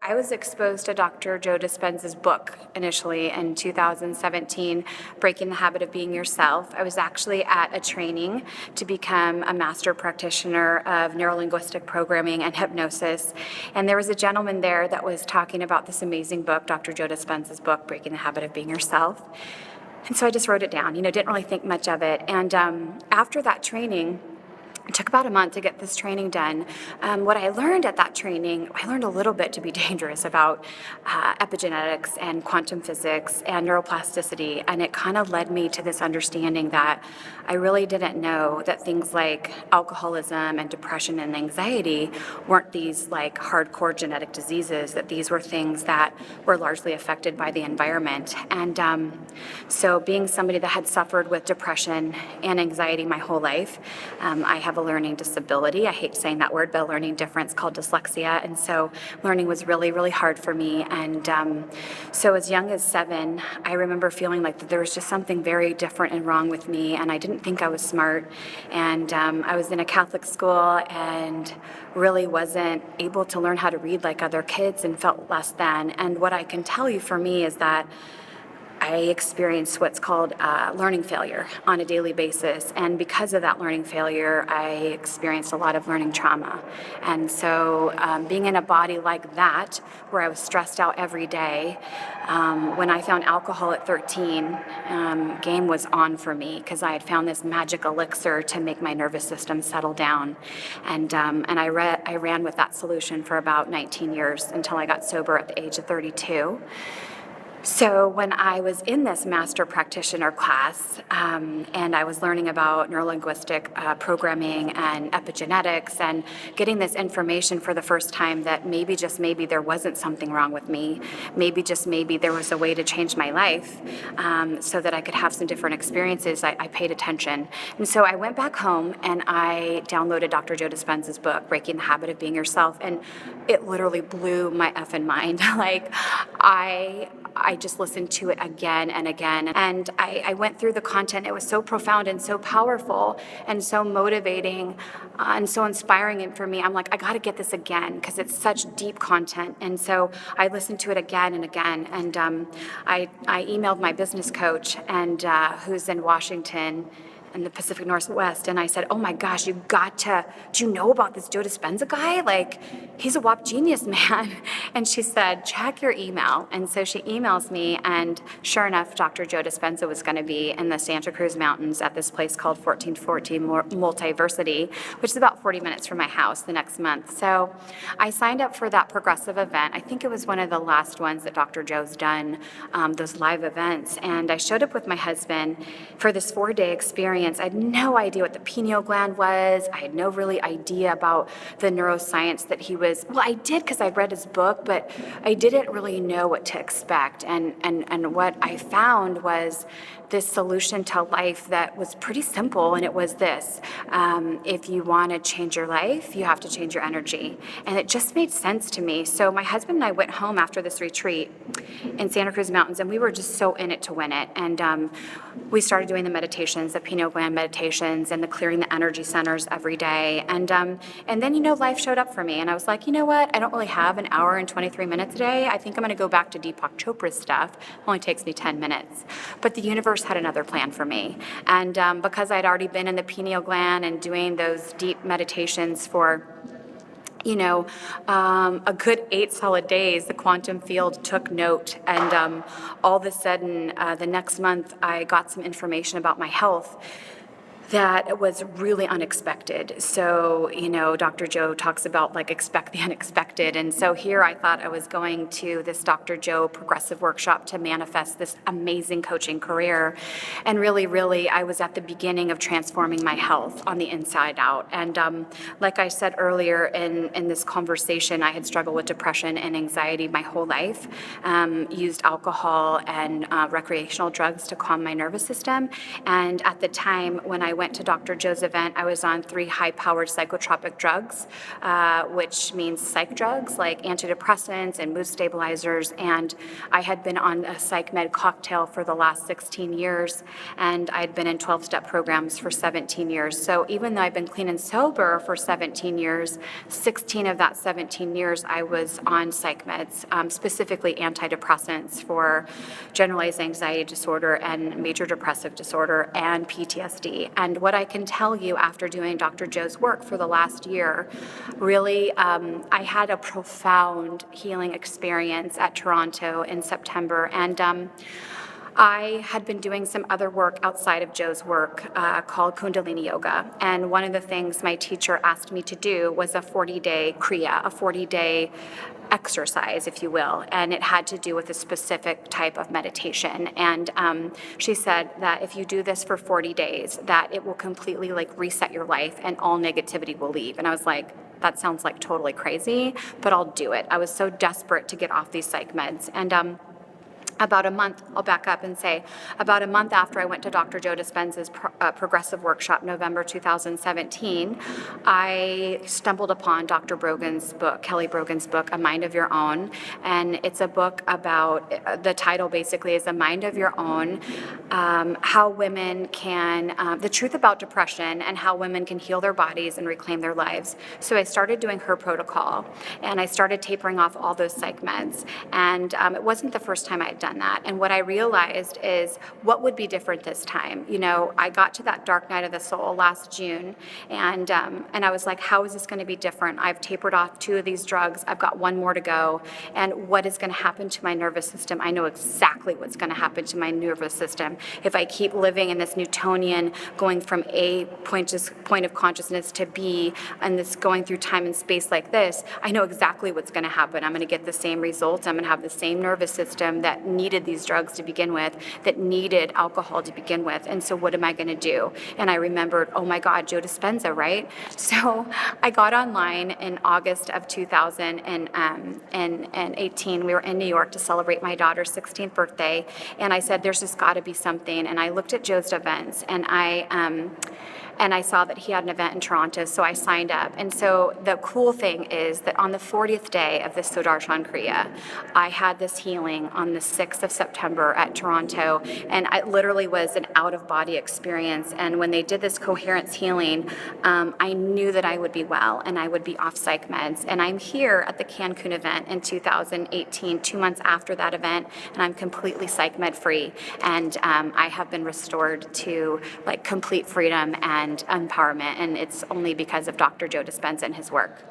I was exposed to Dr. Joe Dispenza's book initially in 2017, Breaking the Habit of Being Yourself. I was actually at a training to become a master practitioner of neurolinguistic programming and hypnosis. And there was a gentleman there that was talking about this amazing book, Dr. Joe Dispenza's book, Breaking the Habit of Being Yourself. And so I just wrote it down, didn't really think much of it. And after that training, it took about a month to get this training done. What I learned at that training, I learned a little bit, to be dangerous, about epigenetics and quantum physics and neuroplasticity, and it kind of led me to this understanding that I really didn't know that things like alcoholism and depression and anxiety weren't these like hardcore genetic diseases, that these were things that were largely affected by the environment. And so being somebody that had suffered with depression and anxiety my whole life, I have a learning disability. I hate saying that word, but a learning difference called dyslexia. And so learning was really, really hard for me. And so as young as 7, I remember feeling like that there was just something very different and wrong with me. And I didn't think I was smart. And I was in a Catholic school and really wasn't able to learn how to read like other kids and felt less than. And what I can tell you for me is that I experienced what's called learning failure on a daily basis. And because of that learning failure, I experienced a lot of learning trauma. And so being in a body like that, where I was stressed out every day, when I found alcohol at 13, game was on for me, because I had found this magic elixir to make my nervous system settle down. And I ran with that solution for about 19 years until I got sober at the age of 32. So when I was in this master practitioner class, and I was learning about neurolinguistic programming and epigenetics and getting this information for the first time that maybe, just maybe, there wasn't something wrong with me, maybe, just maybe, there was a way to change my life so that I could have some different experiences, I paid attention. And so I went back home and I downloaded Dr. Joe Dispenza's book, Breaking the Habit of Being Yourself, and it literally blew my effing mind. Like, I just listened to it again and again. And I went through the content. It was so profound and so powerful and so motivating and so inspiring for me. I'm like, I got to get this again, because it's such deep content. And so I listened to it again and again. And I emailed my business coach, and who's in Washington in the Pacific Northwest, and I said, oh my gosh, do you know about this Joe Dispenza guy? Like, he's a WAP genius, man. And she said, check your email. And so she emails me, and sure enough, Dr. Joe Dispenza was going to be in the Santa Cruz Mountains at this place called 1414 Multiversity, which is about 40 minutes from my house, the next month. So I signed up for that progressive event. I think it was one of the last ones that Dr. Joe's done, those live events. And I showed up with my husband for this 4-day experience. I had no idea what the pineal gland was. I had no really idea about the neuroscience that he was. Well, I did, because I read his book, but I didn't really know what to expect. And what I found was this solution to life that was pretty simple, and it was this: if you want to change your life, you have to change your energy. And it just made sense to me. So my husband and I went home after this retreat in Santa Cruz Mountains, and we were just so in it to win it. And we started doing the meditations, the pineal gland meditations, and the clearing the energy centers every day. And then, life showed up for me, and I was like, you know what? I don't really have an hour and 23 minutes a day. I think I'm going to go back to Deepak Chopra's stuff. It only takes me 10 minutes. But the universe had another plan for me. And because I'd already been in the pineal gland and doing those deep meditations for a good 8 solid days, the quantum field took note. And all of a sudden, the next month, I got some information about my health that was really unexpected. So, Dr. Joe talks about like expect the unexpected. And so here I thought I was going to this Dr. Joe progressive workshop to manifest this amazing coaching career. And really, I was at the beginning of transforming my health on the inside out. And like I said earlier in this conversation, I had struggled with depression and anxiety my whole life, used alcohol and recreational drugs to calm my nervous system. And at the time when I went to Dr. Joe's event, I was on 3 high-powered psychotropic drugs, which means psych drugs like antidepressants and mood stabilizers. And I had been on a psych med cocktail for the last 16 years, and I'd been in 12-step programs for 17 years. So even though I've been clean and sober for 17 years, 16 of that 17 years I was on psych meds, specifically antidepressants for generalized anxiety disorder and major depressive disorder and PTSD. And what I can tell you after doing Dr. Joe's work for the last year, really, I had a profound healing experience at Toronto in September. And I had been doing some other work outside of Joe's work called Kundalini Yoga. And one of the things my teacher asked me to do was a 40-day Kriya, a 40-day exercise, if you will, and it had to do with a specific type of meditation. And she said that if you do this for 40 days, that it will completely reset your life and all negativity will leave. And I was like, that sounds like totally crazy, but I'll do it. I was so desperate to get off these psych meds. And about a month, I'll back up and say, about a month after I went to Dr. Joe Dispenza's progressive workshop, November 2017, I stumbled upon Dr. Brogan's book, Kelly Brogan's book, A Mind of Your Own. And it's a book about, the title basically is A Mind of Your Own, how women can, the truth about depression and how women can heal their bodies and reclaim their lives. So I started doing her protocol, and I started tapering off all those psych meds. And it wasn't the first time I had done that. And what I realized is what would be different this time. You know, I got to that dark night of the soul last June, and I was like, how is this going to be different? I've tapered off 2 of these drugs. I've got 1 more to go. And what is going to happen to my nervous system? I know exactly what's going to happen to my nervous system if I keep living in this Newtonian, going from A point of consciousness to B, and this going through time and space like this. I know exactly what's going to happen. I'm going to get the same results. I'm going to have the same nervous system that needed these drugs to begin with, that needed alcohol to begin with. And so what am I going to do? And I remembered, oh my God, Joe Dispenza, right? So I got online in August of 2018. We were in New York to celebrate my daughter's 16th birthday. And I said, there's just got to be something. And I looked at Joe's events, and I saw that he had an event in Toronto, so I signed up. And so the cool thing is that on the 40th day of this Sudarshan Kriya, I had this healing on the 6th of September at Toronto, and it literally was an out-of-body experience. And when they did this coherence healing, I knew that I would be well and I would be off psych meds. And I'm here at the Cancun event in 2018, 2 months after that event, and I'm completely psych med free. And I have been restored to complete freedom and empowerment, and it's only because of Dr. Joe Dispenza and his work.